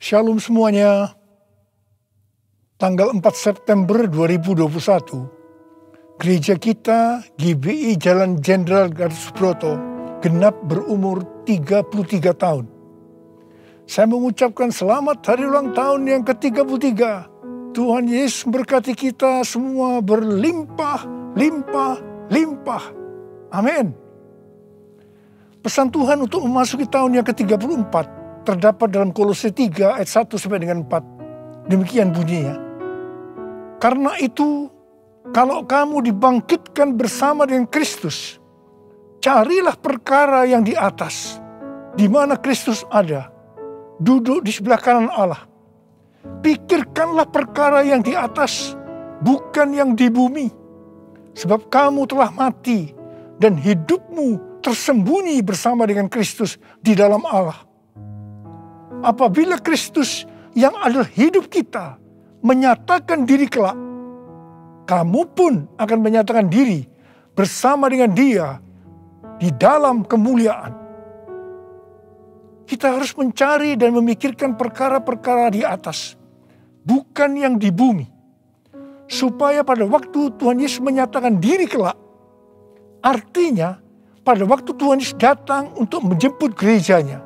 Shalom semuanya. Tanggal 4 September 2021, gereja kita GBI Jalan Jenderal Gatot Subroto genap berumur 33 tahun. Saya mengucapkan selamat hari ulang tahun yang ke-33. Tuhan Yesus memberkati kita semua berlimpah, limpah, limpah. Amin. Pesan Tuhan untuk memasuki tahun yang ke-34 terdapat dalam Kolose 3 ayat 1 sampai dengan 4. Demikian bunyinya. Karena itu, kalau kamu dibangkitkan bersama dengan Kristus, carilah perkara yang di atas, di mana Kristus ada, duduk di sebelah kanan Allah. Pikirkanlah perkara yang di atas, bukan yang di bumi. Sebab kamu telah mati, dan hidupmu tersembunyi bersama dengan Kristus di dalam Allah. Apabila Kristus yang adalah hidup kita menyatakan diri kelak, kamu pun akan menyatakan diri bersama dengan Dia di dalam kemuliaan. Kita harus mencari dan memikirkan perkara-perkara di atas, bukan yang di bumi. Supaya pada waktu Tuhan Yesus menyatakan diri kelak, artinya pada waktu Tuhan Yesus datang untuk menjemput gerejanya,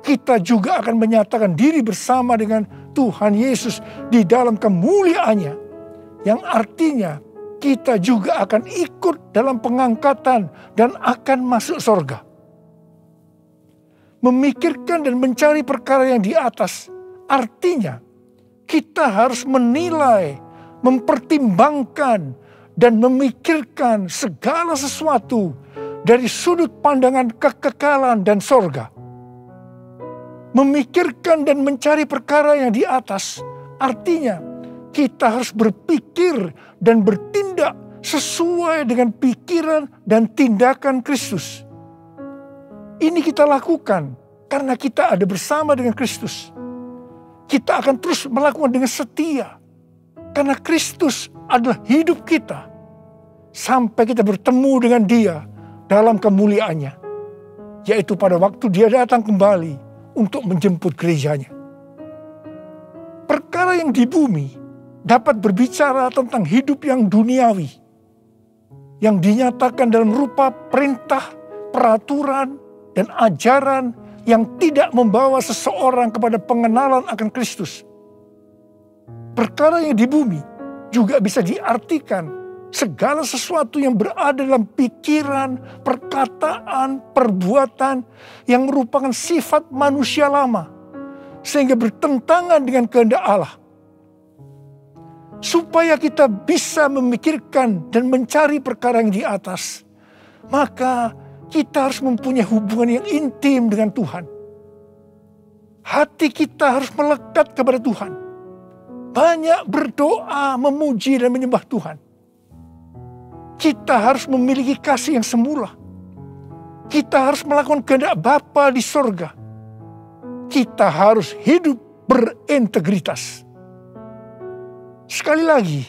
kita juga akan menyatakan diri bersama dengan Tuhan Yesus di dalam kemuliaannya. Yang artinya kita juga akan ikut dalam pengangkatan dan akan masuk surga. Memikirkan dan mencari perkara yang di atas, artinya kita harus menilai, mempertimbangkan, dan memikirkan segala sesuatu dari sudut pandangan kekekalan dan surga. Memikirkan dan mencari perkara yang di atas, artinya kita harus berpikir dan bertindak sesuai dengan pikiran dan tindakan Kristus. Ini kita lakukan karena kita ada bersama dengan Kristus. Kita akan terus melakukan dengan setia, karena Kristus adalah hidup kita, sampai kita bertemu dengan Dia dalam kemuliaannya, yaitu pada waktu Dia datang kembali untuk menjemput gerejanya. Perkara yang di bumi dapat berbicara tentang hidup yang duniawi, yang dinyatakan dalam rupa perintah, peraturan, dan ajaran yang tidak membawa seseorang kepada pengenalan akan Kristus. Perkara yang di bumi juga bisa diartikan segala sesuatu yang berada dalam pikiran, perkataan, perbuatan yang merupakan sifat manusia lama, sehingga bertentangan dengan kehendak Allah. Supaya kita bisa memikirkan dan mencari perkara yang di atas, maka kita harus mempunyai hubungan yang intim dengan Tuhan. Hati kita harus melekat kepada Tuhan. Banyak berdoa, memuji dan menyembah Tuhan. Kita harus memiliki kasih yang semula. Kita harus melakukan kehendak Bapa di sorga. Kita harus hidup berintegritas. Sekali lagi,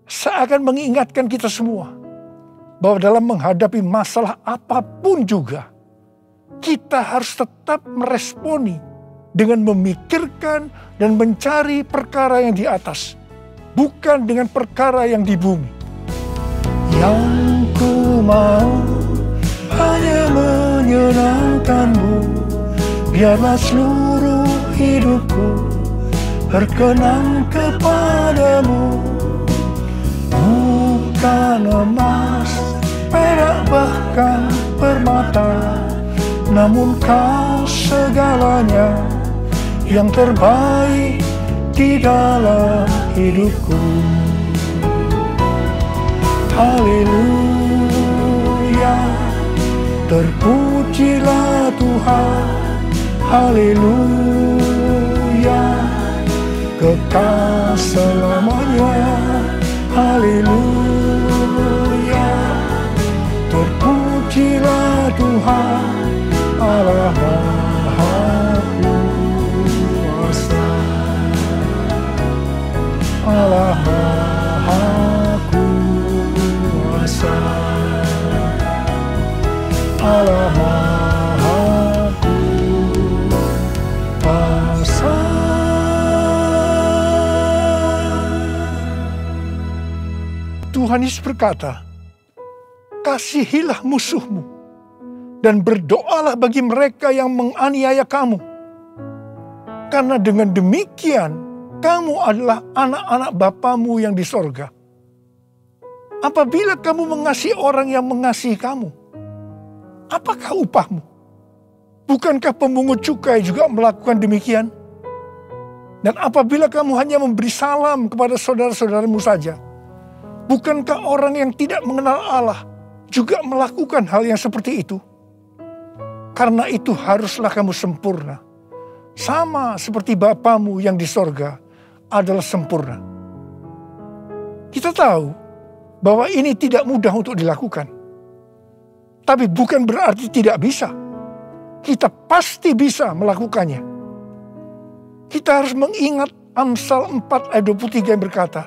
saya akan mengingatkan kita semua bahwa dalam menghadapi masalah apapun juga, kita harus tetap meresponi dengan memikirkan dan mencari perkara yang di atas, bukan dengan perkara yang di bumi. Yang ku mau hanya menyenangkanmu, biarlah seluruh hidupku berkenan kepadamu. Bukan emas, perak bahkan permata, namun kau segalanya yang terbaik di dalam hidupku. Haleluya, terpujilah Tuhan. Haleluya, kekal selamanya. Haleluya, terpujilah Tuhan Allah Maha Kuasa. Allah Maha Kuasa. Allah Maha Kuasa. Tuhan Yesus berkata, kasihilah musuhmu dan berdoalah bagi mereka yang menganiaya kamu. Karena dengan demikian, kamu adalah anak-anak Bapamu yang di sorga. Apabila kamu mengasihi orang yang mengasihi kamu, apakah upahmu? Bukankah pemungut cukai juga melakukan demikian? Dan apabila kamu hanya memberi salam kepada saudara-saudaramu saja, bukankah orang yang tidak mengenal Allah juga melakukan hal yang seperti itu? Karena itu haruslah kamu sempurna, sama seperti Bapamu yang di sorga adalah sempurna. Kita tahu bahwa ini tidak mudah untuk dilakukan. Tapi bukan berarti tidak bisa. Kita pasti bisa melakukannya. Kita harus mengingat Amsal 4 ayat 23 yang berkata,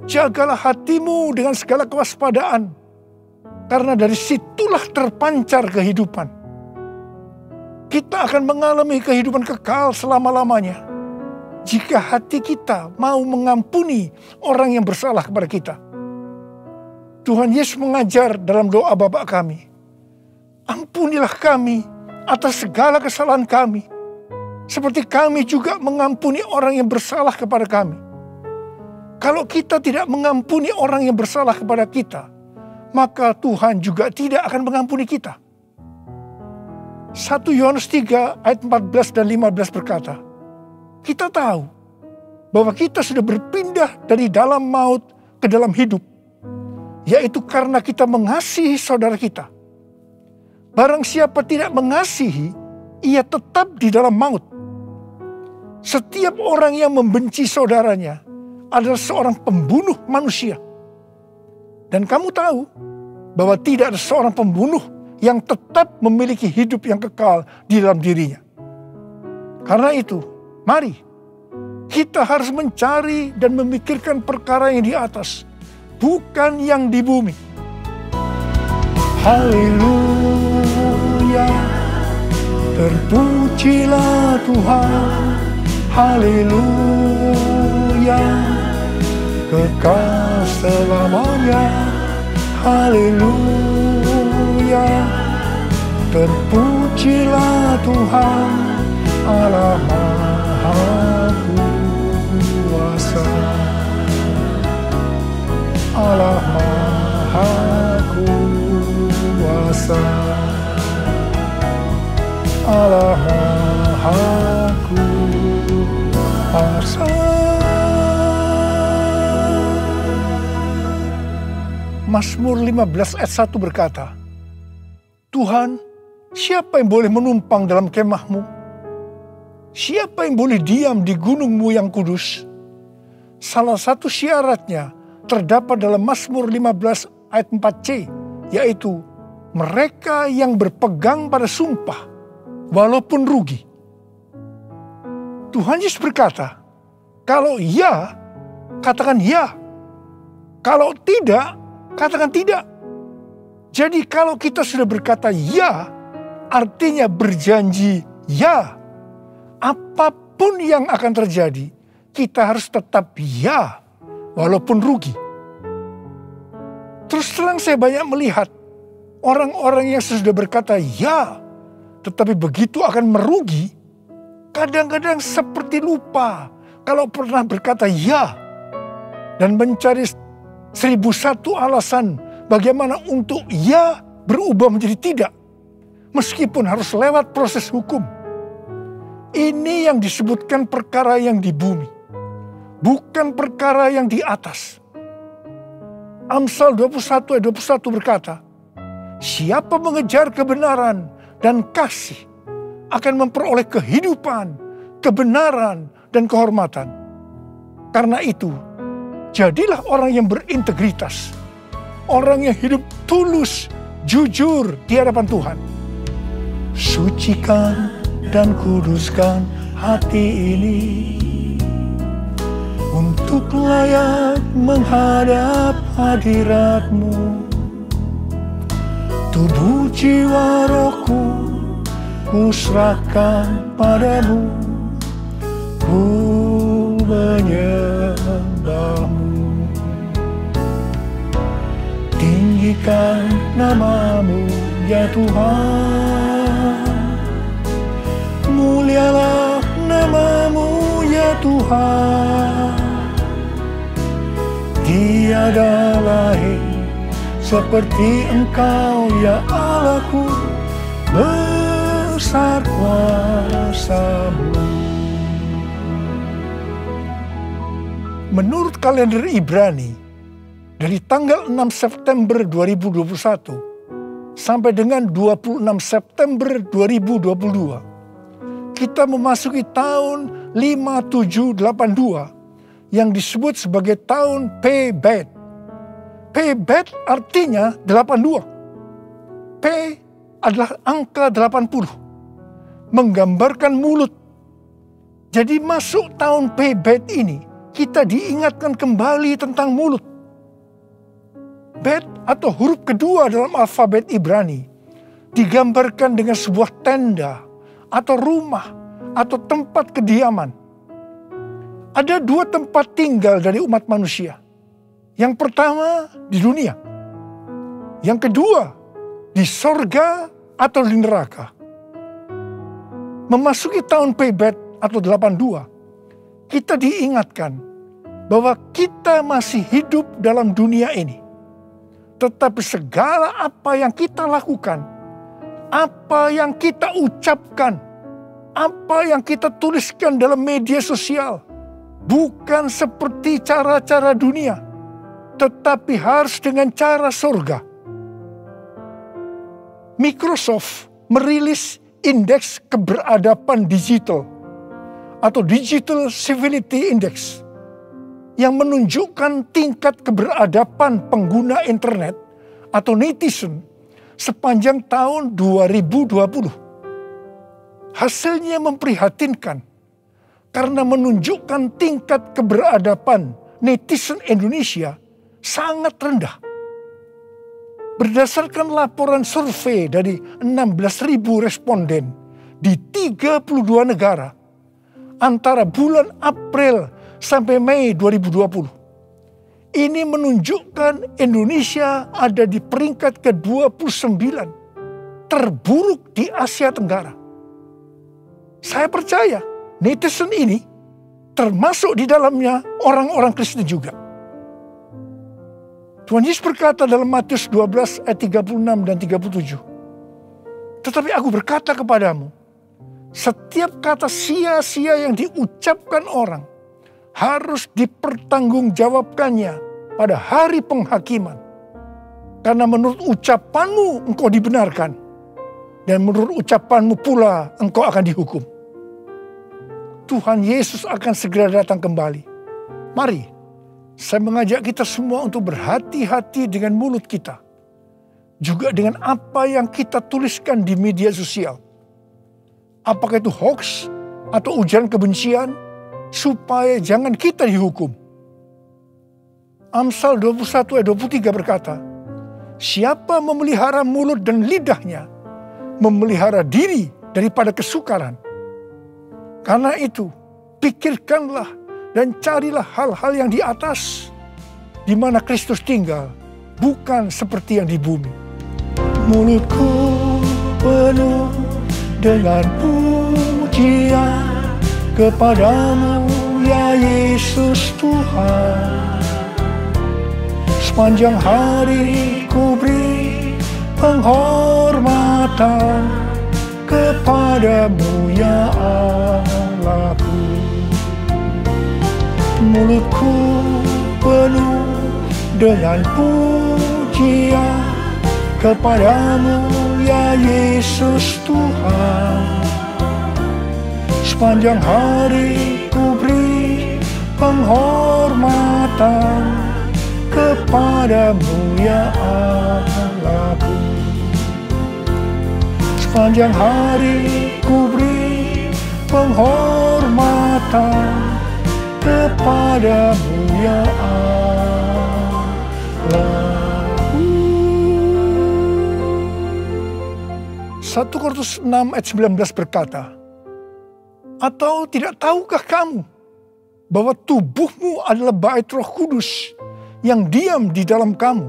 jagalah hatimu dengan segala kewaspadaan, karena dari situlah terpancar kehidupan. Kita akan mengalami kehidupan kekal selama-lamanya jika hati kita mau mengampuni orang yang bersalah kepada kita. Tuhan Yesus mengajar dalam doa Bapa kami, ampunilah kami atas segala kesalahan kami, seperti kami juga mengampuni orang yang bersalah kepada kami. Kalau kita tidak mengampuni orang yang bersalah kepada kita, maka Tuhan juga tidak akan mengampuni kita. 1 Yohanes 3 ayat 14 dan 15 berkata, kita tahu bahwa kita sudah berpindah dari dalam maut ke dalam hidup, yaitu karena kita mengasihi saudara kita. Barang siapa tidak mengasihi, ia tetap di dalam maut. Setiap orang yang membenci saudaranya adalah seorang pembunuh manusia. Dan kamu tahu bahwa tidak ada seorang pembunuh yang tetap memiliki hidup yang kekal di dalam dirinya. Karena itu, mari kita harus mencari dan memikirkan perkara yang di atas, bukan yang di bumi. Haleluya, terpujilah Tuhan. Haleluya, kekal selamanya. Haleluya, terpujilah Tuhan, Allah Maha Kuasa. Allah Maha Kuasa, Allah Maha Kuasa. Mazmur 15 ayat 1 berkata, Tuhan, siapa yang boleh menumpang dalam kemahmu? Siapa yang boleh diam di gunungmu yang kudus? Salah satu syaratnya terdapat dalam Mazmur 15 ayat 4c, yaitu mereka yang berpegang pada sumpah walaupun rugi. Tuhan Yesus berkata, kalau ya, katakan ya. Kalau tidak, katakan tidak. Jadi kalau kita sudah berkata ya, artinya berjanji ya. Apapun yang akan terjadi, kita harus tetap ya, walaupun rugi. Terus terang saya banyak melihat orang-orang yang sudah berkata ya, tetapi begitu akan merugi, kadang-kadang seperti lupa kalau pernah berkata ya, dan mencari 1001 alasan bagaimana untuk ya berubah menjadi tidak, meskipun harus lewat proses hukum. Ini yang disebutkan perkara yang di bumi, bukan perkara yang di atas. Amsal 21 ayat 21 berkata, siapa mengejar kebenaran dan kasih akan memperoleh kehidupan, kebenaran, dan kehormatan. Karena itu, jadilah orang yang berintegritas, orang yang hidup tulus, jujur di hadapan Tuhan. Sucikan dan kuduskan hati ini untuk layak menghadap hadirat-Mu. Tubuh jiwa rohku kuserahkan padamu, ku menyembah-Mu. tinggikan nama-Mu ya Tuhan. Mulialah nama-Mu ya Tuhan. Tiada lain seperti Engkau ya Allahku, besar kuasa-Mu. Menurut kalender Ibrani, dari tanggal 6 September 2021 sampai dengan 26 September 2022, kita memasuki tahun 5782 yang disebut sebagai tahun P-Bet. P-Bet artinya 82. P adalah angka 80, menggambarkan mulut. Jadi masuk tahun P-Bet ini, kita diingatkan kembali tentang mulut. Bet atau huruf kedua dalam alfabet Ibrani digambarkan dengan sebuah tenda atau rumah atau tempat kediaman. Ada dua tempat tinggal dari umat manusia. Yang pertama di dunia. Yang kedua di sorga atau di neraka. Memasuki tahun P-Bet atau 82, kita diingatkan bahwa kita masih hidup dalam dunia ini. Tetapi segala apa yang kita lakukan, apa yang kita ucapkan, apa yang kita tuliskan dalam media sosial, bukan seperti cara-cara dunia, tetapi harus dengan cara surga. Microsoft merilis indeks keberadaban digital atau Digital Civility Index yang menunjukkan tingkat keberadaban pengguna internet atau netizen sepanjang tahun 2020. Hasilnya memprihatinkan karena menunjukkan tingkat keberadaban netizen Indonesia sangat rendah. Berdasarkan laporan survei dari 16.000 responden di 32 negara antara bulan April sampai Mei 2020. Ini menunjukkan Indonesia ada di peringkat ke-29 terburuk di Asia Tenggara. Saya percaya netizen ini termasuk di dalamnya orang-orang Kristen juga. Tuhan Yesus berkata dalam Matius 12 ayat 36 dan 37. Tetapi aku berkata kepadamu, setiap kata sia-sia yang diucapkan orang harus dipertanggungjawabkannya pada hari penghakiman. Karena menurut ucapanmu engkau dibenarkan, dan menurut ucapanmu pula engkau akan dihukum. Tuhan Yesus akan segera datang kembali. Mari, saya mengajak kita semua untuk berhati-hati dengan mulut kita. Juga dengan apa yang kita tuliskan di media sosial. Apakah itu hoax atau ujaran kebencian, supaya jangan kita dihukum. Amsal 21 ayat 23 berkata, siapa memelihara mulut dan lidahnya, memelihara diri daripada kesukaran. Karena itu, pikirkanlah dan carilah hal-hal yang di atas, di mana Kristus tinggal, bukan seperti yang di bumi. Mulutku penuh dengan pujian kepadamu ya Yesus Tuhan. Sepanjang hari ku beri penghormatan kepadamu ya Allahku. Mulutku penuh dengan pujian kepadamu ya Yesus Tuhan. Sepanjang hari ku beri penghormatan kepadamu ya Allahku. Sepanjang hari ku beri penghormatan kepadamu ya Allahku. 1 Korintus 6 ayat 19 berkata, atau tidak tahukah kamu bahwa tubuhmu adalah bait Roh Kudus yang diam di dalam kamu,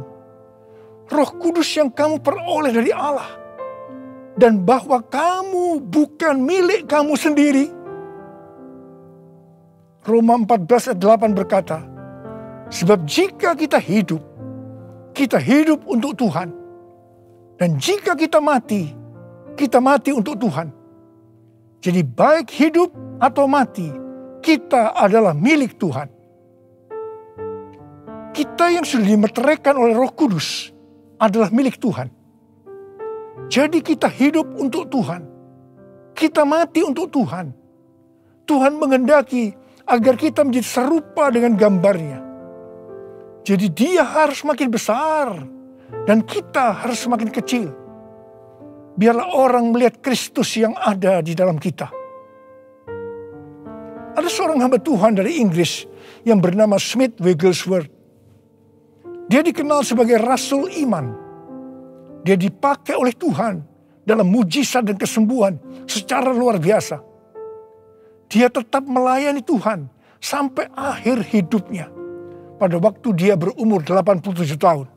Roh Kudus yang kamu peroleh dari Allah. Dan bahwa kamu bukan milik kamu sendiri. Roma 14 ayat 8 berkata, sebab jika kita hidup untuk Tuhan. Dan jika kita mati untuk Tuhan. Jadi baik hidup atau mati, kita adalah milik Tuhan. Kita yang sudah dimeteraikan oleh Roh Kudus adalah milik Tuhan. Jadi kita hidup untuk Tuhan. Kita mati untuk Tuhan. Tuhan menghendaki agar kita menjadi serupa dengan gambarnya. Jadi dia harus makin besar dan kita harus semakin kecil. Biarlah orang melihat Kristus yang ada di dalam kita. Ada seorang hamba Tuhan dari Inggris yang bernama Smith Wigglesworth. Dia dikenal sebagai Rasul Iman. Dia dipakai oleh Tuhan dalam mujizat dan kesembuhan secara luar biasa. Dia tetap melayani Tuhan sampai akhir hidupnya. Pada waktu dia berumur 87 tahun.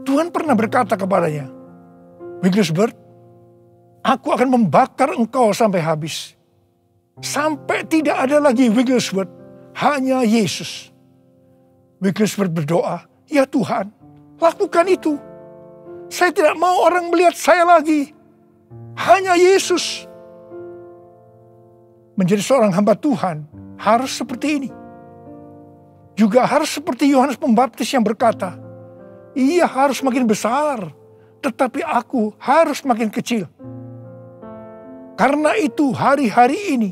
Tuhan pernah berkata kepadanya, Wigglesworth, aku akan membakar engkau sampai habis. Sampai tidak ada lagi Wigglesworth, hanya Yesus. Wigglesworth berdoa, ya Tuhan, lakukan itu. Saya tidak mau orang melihat saya lagi. Hanya Yesus. Menjadi seorang hamba Tuhan harus seperti ini. Juga harus seperti Yohanes Pembaptis yang berkata, ia harus makin besar, tetapi aku harus makin kecil. Karena itu hari-hari ini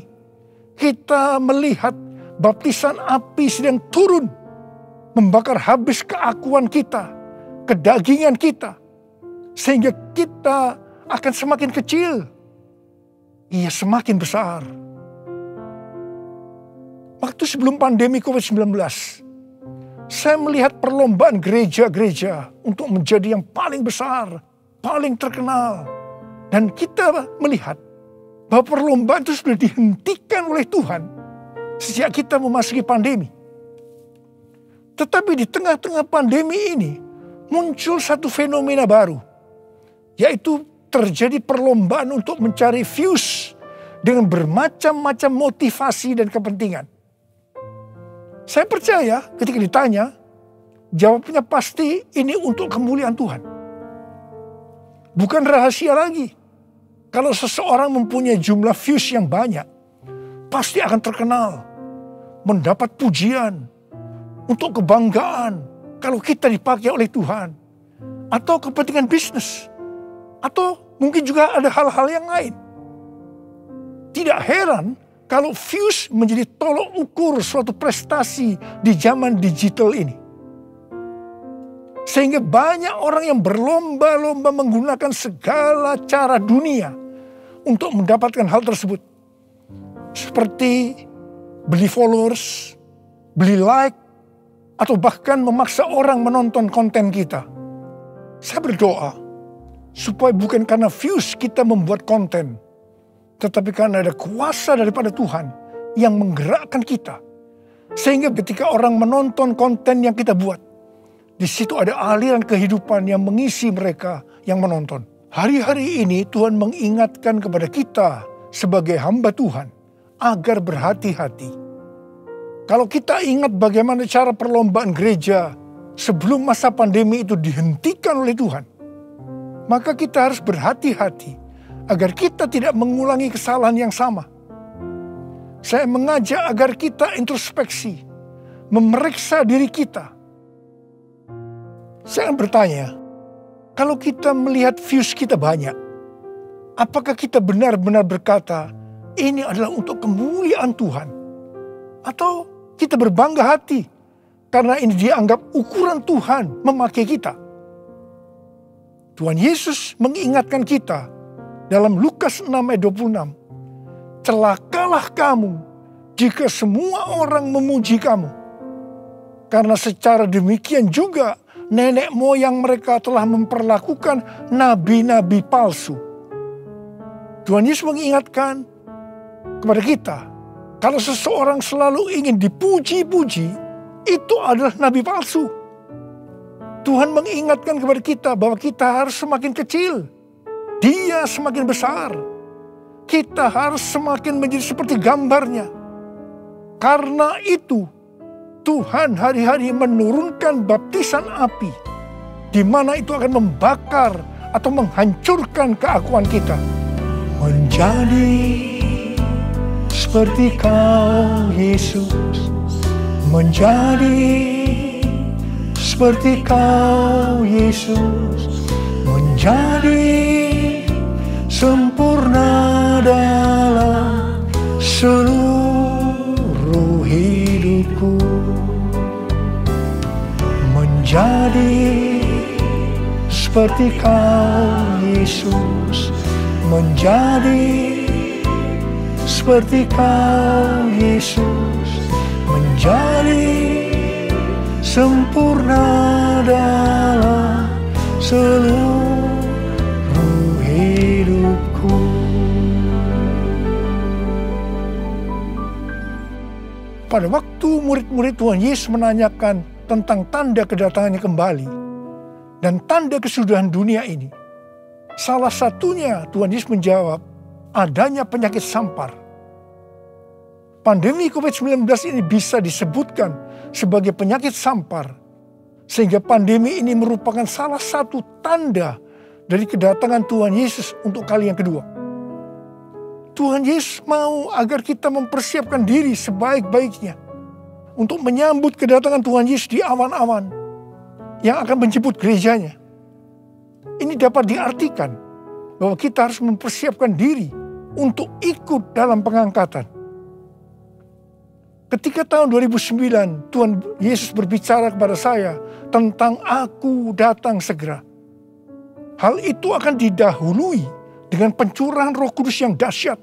kita melihat baptisan api sedang turun, membakar habis keakuan kita, kedagingan kita, sehingga kita akan semakin kecil. Ia semakin besar. Waktu sebelum pandemi COVID-19, saya melihat perlombaan gereja-gereja untuk menjadi yang paling besar, paling terkenal. Dan kita melihat bahwa perlombaan itu sudah dihentikan oleh Tuhan sejak kita memasuki pandemi. Tetapi di tengah-tengah pandemi ini muncul satu fenomena baru, yaitu terjadi perlombaan untuk mencari views dengan bermacam-macam motivasi dan kepentingan. Saya percaya ketika ditanya, jawabnya pasti ini untuk kemuliaan Tuhan. Bukan rahasia lagi. Kalau seseorang mempunyai jumlah views yang banyak, pasti akan terkenal, mendapat pujian, untuk kebanggaan kalau kita dipakai oleh Tuhan, atau kepentingan bisnis, atau mungkin juga ada hal-hal yang lain. Tidak heran kalau views menjadi tolok ukur suatu prestasi di zaman digital ini. Sehingga banyak orang yang berlomba-lomba menggunakan segala cara dunia untuk mendapatkan hal tersebut. Seperti beli followers, beli like, atau bahkan memaksa orang menonton konten kita. Saya berdoa supaya bukan karena views kita membuat konten, tetapi karena ada kuasa daripada Tuhan yang menggerakkan kita. Sehingga ketika orang menonton konten yang kita buat, di situ ada aliran kehidupan yang mengisi mereka yang menonton. Hari-hari ini Tuhan mengingatkan kepada kita sebagai hamba Tuhan agar berhati-hati. Kalau kita ingat bagaimana cara perlombaan gereja sebelum masa pandemi itu dihentikan oleh Tuhan, maka kita harus berhati-hati agar kita tidak mengulangi kesalahan yang sama. Saya mengajak agar kita introspeksi, memeriksa diri kita. Saya bertanya, kalau kita melihat views kita banyak, apakah kita benar-benar berkata, ini adalah untuk kemuliaan Tuhan? Atau kita berbangga hati, karena ini dianggap ukuran Tuhan memakai kita? Tuhan Yesus mengingatkan kita, dalam Lukas 6 ayat 26, celakalah kamu jika semua orang memuji kamu. Karena secara demikian juga nenek moyang mereka telah memperlakukan nabi-nabi palsu. Tuhan Yesus mengingatkan kepada kita, kalau seseorang selalu ingin dipuji-puji, itu adalah nabi palsu. Tuhan mengingatkan kepada kita bahwa kita harus semakin kecil, Dia semakin besar. Kita harus semakin menjadi seperti gambarnya. Karena itu, Tuhan hari-hari menurunkan baptisan api, di mana itu akan membakar atau menghancurkan keakuan kita. Menjadi seperti Kau, Yesus. Menjadi seperti Kau, Yesus. Menjadi sempurna dalam seluruh hidupku. Menjadi seperti Kau, Yesus. Menjadi seperti Kau, Yesus. Menjadi sempurna dalam seluruh hidupku. Pada waktu murid-murid Tuhan Yesus menanyakan tentang tanda kedatangannya kembali dan tanda kesudahan dunia ini, salah satunya Tuhan Yesus menjawab, adanya penyakit sampar. Pandemi COVID-19 ini bisa disebutkan sebagai penyakit sampar, sehingga pandemi ini merupakan salah satu tanda dari kedatangan Tuhan Yesus untuk kali yang kedua. Tuhan Yesus mau agar kita mempersiapkan diri sebaik-baiknya untuk menyambut kedatangan Tuhan Yesus di awan-awan yang akan menjemput gerejanya. Ini dapat diartikan bahwa kita harus mempersiapkan diri untuk ikut dalam pengangkatan. Ketika tahun 2009 Tuhan Yesus berbicara kepada saya tentang aku datang segera, hal itu akan didahului dengan pencurahan Roh Kudus yang dahsyat.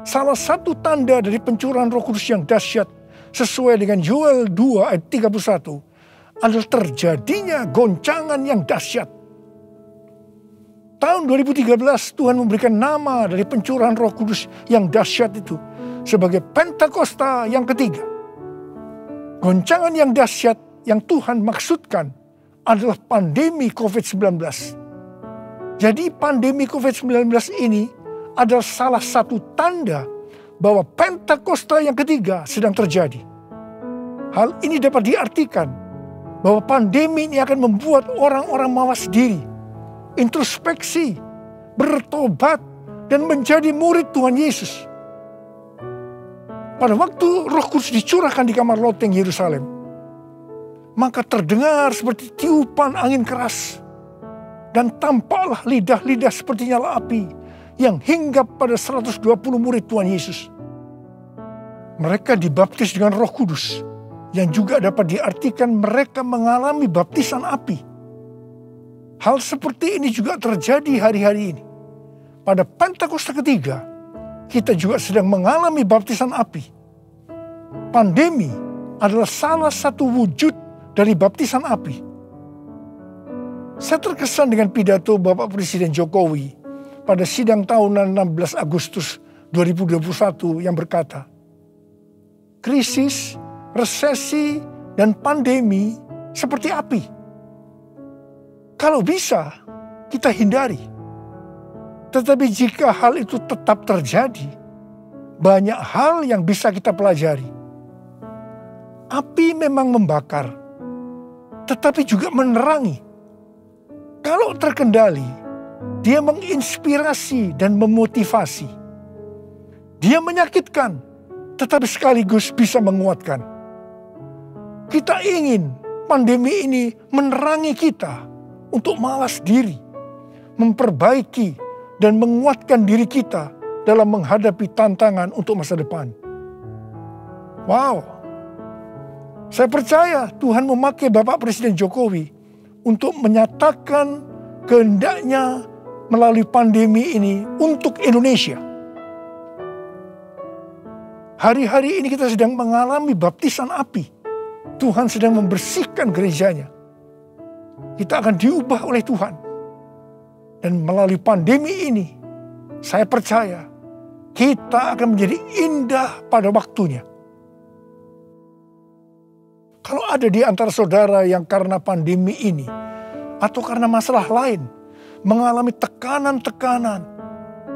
Salah satu tanda dari pencurahan Roh Kudus yang dahsyat sesuai dengan Yoel 2 ayat 31 adalah terjadinya goncangan yang dahsyat. Tahun 2013 Tuhan memberikan nama dari pencurahan Roh Kudus yang dahsyat itu sebagai Pentakosta yang ketiga. Goncangan yang dahsyat yang Tuhan maksudkan adalah pandemi COVID-19. Jadi pandemi COVID-19 ini adalah salah satu tanda bahwa Pentakosta yang ketiga sedang terjadi. Hal ini dapat diartikan bahwa pandemi ini akan membuat orang-orang mawas diri, introspeksi, bertobat, dan menjadi murid Tuhan Yesus. Pada waktu Roh Kudus dicurahkan di kamar loteng Yerusalem, maka terdengar seperti tiupan angin keras, dan tampaklah lidah-lidah seperti nyala api yang hinggap pada 120 murid Tuhan Yesus. Mereka dibaptis dengan Roh Kudus, yang juga dapat diartikan mereka mengalami baptisan api. Hal seperti ini juga terjadi hari-hari ini. Pada Pentakosta ketiga, kita juga sedang mengalami baptisan api. Pandemi adalah salah satu wujud dari baptisan api. Saya terkesan dengan pidato Bapak Presiden Jokowi pada sidang tahunan 16 Agustus 2021 yang berkata, krisis, resesi, dan pandemi seperti api. Kalau bisa, kita hindari. Tetapi jika hal itu tetap terjadi, banyak hal yang bisa kita pelajari. Api memang membakar, tetapi juga menerangi. Kalau terkendali, dia menginspirasi dan memotivasi. Dia menyakitkan, tetapi sekaligus bisa menguatkan. Kita ingin pandemi ini menerangi kita untuk malas diri, memperbaiki dan menguatkan diri kita dalam menghadapi tantangan untuk masa depan. Wow, saya percaya Tuhan memakai Bapak Presiden Jokowi untuk menyatakan kehendaknya melalui pandemi ini untuk Indonesia. Hari-hari ini kita sedang mengalami baptisan api. Tuhan sedang membersihkan gerejanya. Kita akan diubah oleh Tuhan. Dan melalui pandemi ini, saya percaya kita akan menjadi indah pada waktunya. Kalau ada di antara saudara yang karena pandemi ini atau karena masalah lain mengalami tekanan-tekanan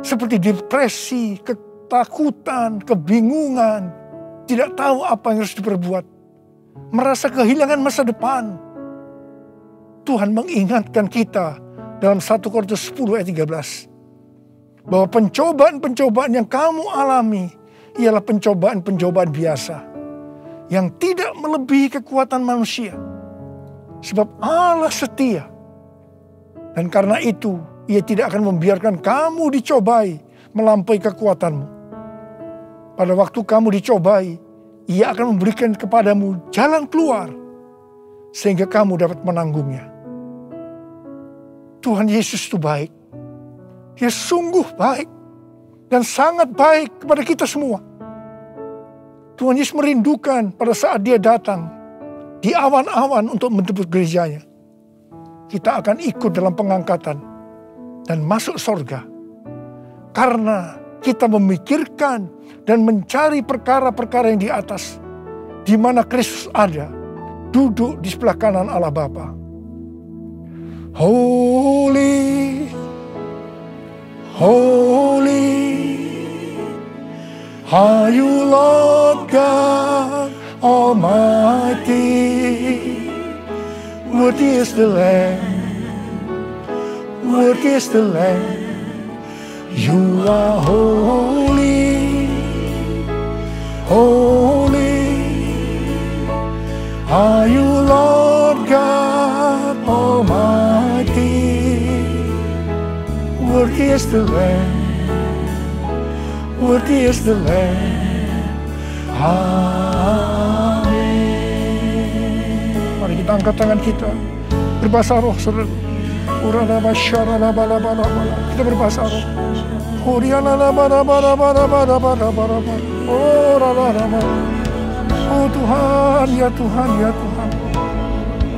seperti depresi, ketakutan, kebingungan, tidak tahu apa yang harus diperbuat, merasa kehilangan masa depan, Tuhan mengingatkan kita dalam 1 Korintus 10 ayat 13 bahwa pencobaan-pencobaan yang kamu alami ialah pencobaan-pencobaan biasa yang tidak melebihi kekuatan manusia, sebab Allah setia, dan karena itu Ia tidak akan membiarkan kamu dicobai melampaui kekuatanmu. Pada waktu kamu dicobai, Ia akan memberikan kepadamu jalan keluar sehingga kamu dapat menanggungnya. Tuhan Yesus itu baik. Dia sungguh baik dan sangat baik kepada kita semua. Tuhan Yesus merindukan pada saat Dia datang di awan-awan untuk menjemput gerejanya. Kita akan ikut dalam pengangkatan dan masuk surga. Karena kita memikirkan dan mencari perkara-perkara yang di atas, di mana Kristus ada, duduk di sebelah kanan Allah Bapa. Holy, holy, are you Lord God Almighty? Worthy is the Lamb, worthy is the Lamb. You are holy, holy, are you Lord God Almighty? Worthy is the Lamb, worthy is the Lamb. Amin. Mari kita angkat tangan kita, berbahasa roh, saudara. Kita berbahasa roh. Oh Tuhan, ya Tuhan, ya Tuhan,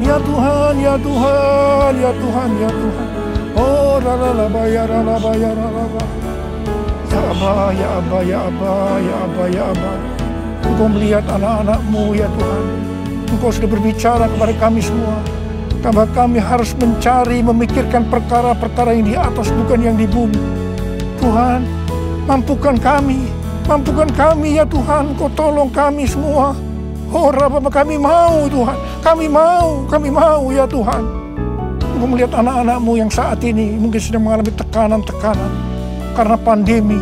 ya Tuhan, ya Tuhan, ya Tuhan, ya Tuhan. Oh ya Abba, ya Abba, ya Abba, ya Abba, ya Abba. Engkau melihat anak-anak-Mu ya Tuhan. Engkau sudah berbicara kepada kami semua. Bahwa kami harus mencari, memikirkan perkara-perkara yang di atas, bukan yang di bumi. Tuhan, mampukan kami ya Tuhan. Kau tolong kami semua. Oh Rabbah, kami mau Tuhan, kami mau ya Tuhan. Engkau melihat anak-anak-Mu yang saat ini mungkin sedang mengalami tekanan-tekanan karena pandemi,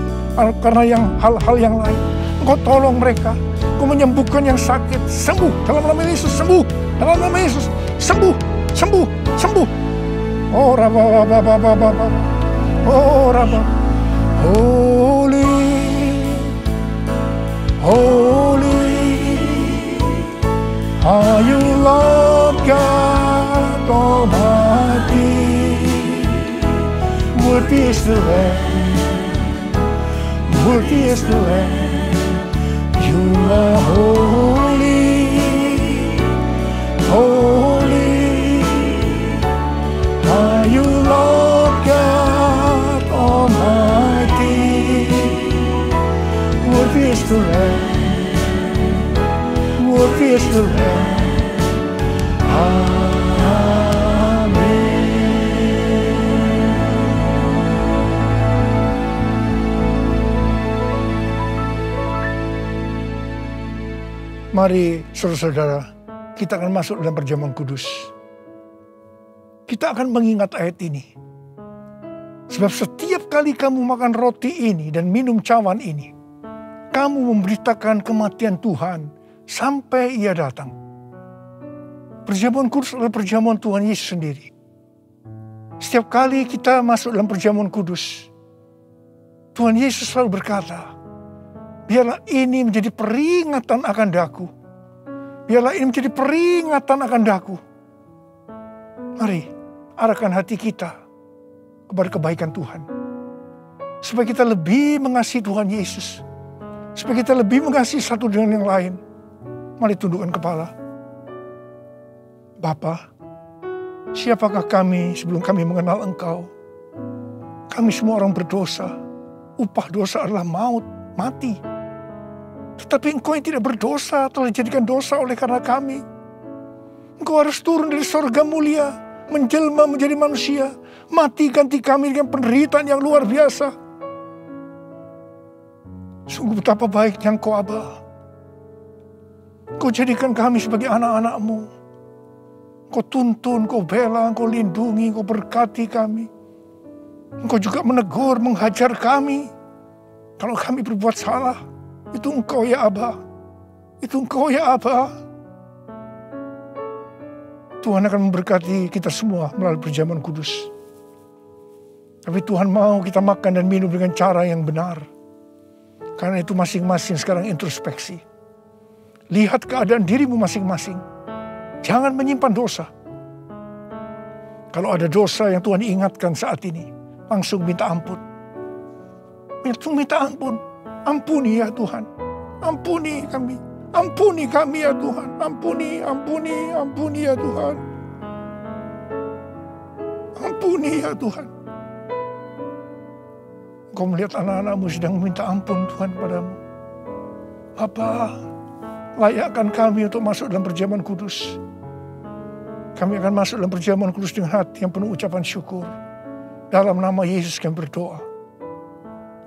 karena yang hal-hal yang lain. Engkau tolong mereka, Engkau menyembuhkan yang sakit, sembuh dalam nama Yesus, sembuh dalam nama Yesus, sembuh. Oh Rabbah, oh Rabbah. Holy, holy, are you Lord God Almighty? Worthy is the Lamb, worthy is the Lamb. You are holy, holy, are you Lord God Almighty? Worthy is the Lamb, worthy is the Lamb. Mari saudara-saudara, kita akan masuk dalam perjamuan kudus. Kita akan mengingat ayat ini. Sebab setiap kali kamu makan roti ini dan minum cawan ini, kamu memberitakan kematian Tuhan sampai Ia datang. Perjamuan kudus adalah perjamuan Tuhan Yesus sendiri. Setiap kali kita masuk dalam perjamuan kudus, Tuhan Yesus selalu berkata, biarlah ini menjadi peringatan akan daku. Biarlah ini menjadi peringatan akan daku. Mari, arahkan hati kita kepada kebaikan Tuhan. Supaya kita lebih mengasihi Tuhan Yesus. Supaya kita lebih mengasihi satu dengan yang lain. Mari tundukkan kepala. Bapa, siapakah kami sebelum kami mengenal Engkau? Kami semua orang berdosa. Upah dosa adalah maut, mati. Tetapi Engkau yang tidak berdosa telah dijadikan dosa oleh karena kami. Engkau harus turun dari sorga mulia, menjelma menjadi manusia, mati ganti kami dengan penderitaan yang luar biasa. Sungguh betapa baiknya Engkau, Aba. Engkau jadikan kami sebagai anak-anak-Mu. Engkau tuntun, Engkau bela, Engkau lindungi, Engkau berkati kami. Engkau juga menegur, menghajar kami. Kalau kami berbuat salah, itu Engkau ya Aba. Itu Engkau ya Aba. Tuhan akan memberkati kita semua melalui perjamuan kudus. Tapi Tuhan mau kita makan dan minum dengan cara yang benar. Karena itu masing-masing sekarang introspeksi. Lihat keadaan dirimu masing-masing. Jangan menyimpan dosa. Kalau ada dosa yang Tuhan ingatkan saat ini, langsung minta ampun. Minta ampun. Ampuni ya Tuhan. Ampuni kami. Ampuni kami ya Tuhan. Ampuni ya Tuhan. Ampuni ya Tuhan. Engkau melihat anak-anak-Mu sedang meminta ampun Tuhan padamu. Bapa, layakkan kami untuk masuk dalam perjamuan kudus. Kami akan masuk dalam perjamuan kudus dengan hati yang penuh ucapan syukur. Dalam nama Yesus kami berdoa.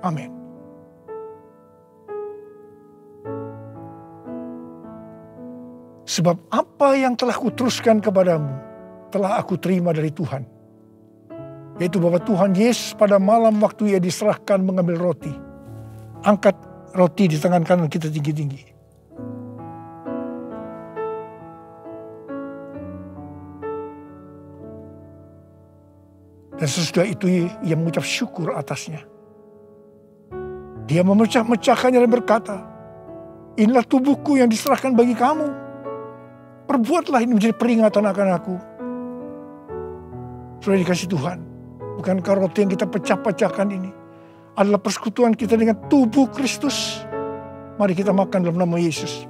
Amin. Sebab apa yang telah kuteruskan kepadamu, telah aku terima dari Tuhan. Yaitu bahwa Tuhan Yesus pada malam waktu Ia diserahkan mengambil roti. Angkat roti di tangan kanan kita tinggi-tinggi. Dan sesudah itu Ia mengucap syukur atasnya. Dia memecah-mecahkannya dan berkata, inilah tubuhku yang diserahkan bagi kamu. Perbuatlah ini menjadi peringatan akan aku. Sudah dikasih Tuhan. Bukankah roti yang kita pecah-pecahkan ini adalah persekutuan kita dengan tubuh Kristus? Mari kita makan dalam nama Yesus.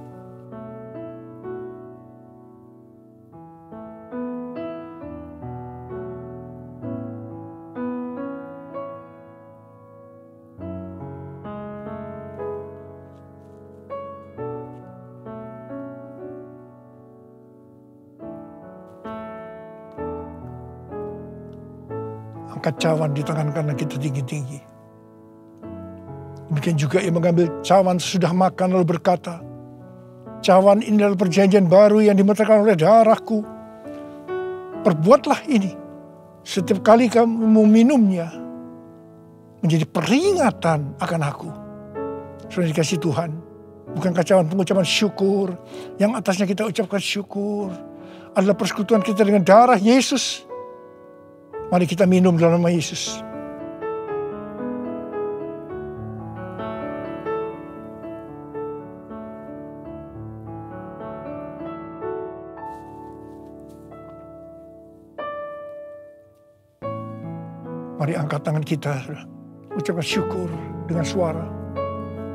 Angkat cawan di tangan kanan kita tinggi-tinggi. Demikian juga Ia mengambil cawan sesudah makan lalu berkata, cawan ini adalah perjanjian baru yang dimeterkan oleh darahku. Perbuatlah ini setiap kali kamu meminumnya menjadi peringatan akan aku. Sudah dikasih Tuhan. Bukankah cawan pengucapan syukur yang atasnya kita ucapkan syukur adalah persekutuan kita dengan darah Yesus. Mari kita minum dalam nama Yesus. Mari angkat tangan kita. Ucapkan syukur dengan suara.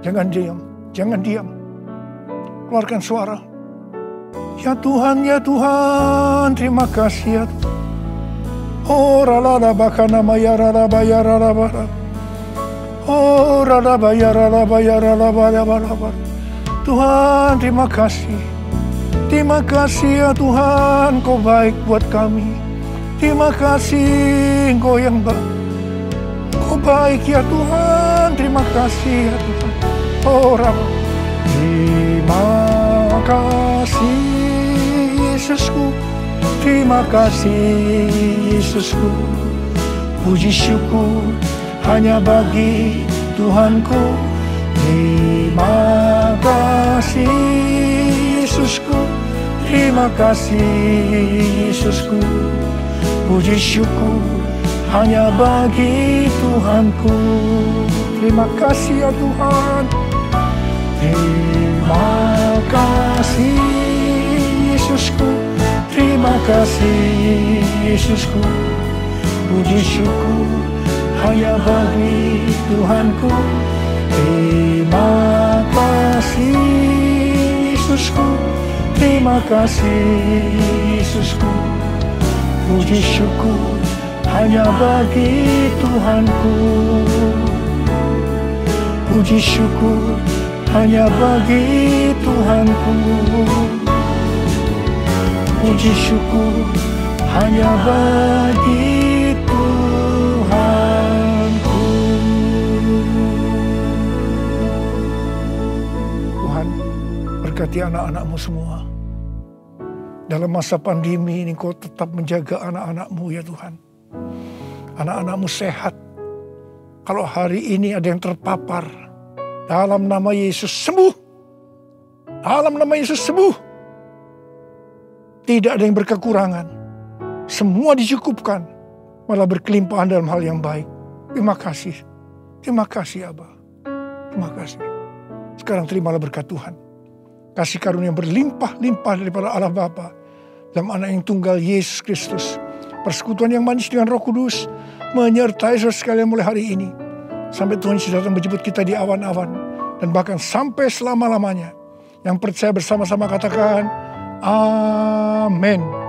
Jangan diam. Jangan diam. Keluarkan suara. Ya Tuhan, terima kasih ya Tuhan. Oh rala bakana maya rala baya rala bara. Oh rala baya rala baya rala bara bara. Tuhan terima kasih. Terima kasih ya Tuhan, Kau baik buat kami. Terima kasih Engkau yang baik. Kau baik ya Tuhan. Terima kasih ya Tuhan. Oh rala. Terima kasih Yesusku. Terima kasih Yesusku. Puji syukur hanya bagi Tuhanku. Terima kasih Yesusku. Terima kasih Yesusku. Puji syukur hanya bagi Tuhanku. Terima kasih ya Tuhan. Terima kasih Yesusku. Terima kasih Yesusku. Puji syukur hanya bagi Tuhanku. Terima kasih Yesusku. Terima kasih Yesusku. Puji syukur hanya bagi Tuhanku. Puji syukur hanya bagi Tuhanku. Puji syukur hanya bagi Tuhanku. Tuhan, berkati anak-anak-Mu semua. Dalam masa pandemi ini Kau tetap menjaga anak-anak-Mu ya Tuhan. Anak-anak-Mu sehat. Kalau hari ini ada yang terpapar, dalam nama Yesus sembuh. Dalam nama Yesus sembuh. Tidak ada yang berkekurangan. Semua dicukupkan. Malah berkelimpahan dalam hal yang baik. Terima kasih. Terima kasih Abba. Terima kasih. Sekarang terimalah berkat Tuhan. Kasih karunia yang berlimpah-limpah daripada Allah Bapa dalam anak yang tunggal Yesus Kristus. Persekutuan yang manis dengan Roh Kudus menyertai saudara sekalian mulai hari ini. Sampai Tuhan Yesus datang menjemput kita di awan-awan. Dan bahkan sampai selama-lamanya. Yang percaya bersama-sama katakan, Amin.